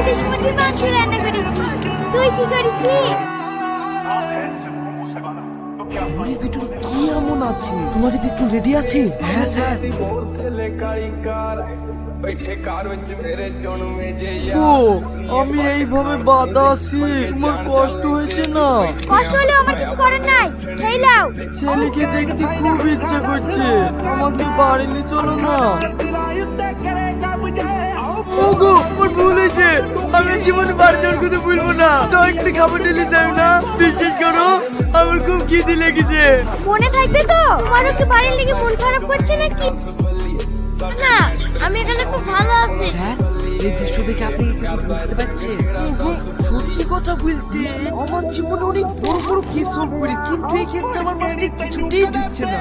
ইলিশ মুরগির মাংস রান্না করেছি। তুই কি করেছিস? মুড়ির ভিতরে কি এমন আছে? তোমাদের পিস্তল রেডি আছে? হ্যাঁ স্যার। ও আমি এইভাবে বাধা আছি, তোমার কষ্ট হয়েছে না? কষ্ট হলেও আমার কিছু করার নাই, খেয়ে নাও। ছেলেকে দেখতে খুব ইচ্ছে করছে, আমাকে বাড়ি নিয়ে চলো না। ওগো আমার ভুল হয়েছে, আমি জীবনে বাড়ি যাওয়ার কথা বলবো না। দয়া করে খাবার ঢেলে যাও না, বিশ্বাস করো আমার খুব খিদে লেগেছে। মনে থাকবে তো? তোমারও কি বাড়ির লেগে মন খারাপ করছে নাকি? না, আমি এখানে খুব ভালো আছি। স্যার এই দৃশ্য দেখে আপনি কি কিছু বুঝতে পারছেন? সত্যি কথা বলতে আমার জীবনে অনেক বড় বড় কেস সলভ করেছি, কিন্তু এই কেসটা আমার মাথায় কিছুতেই ঢুকছে না।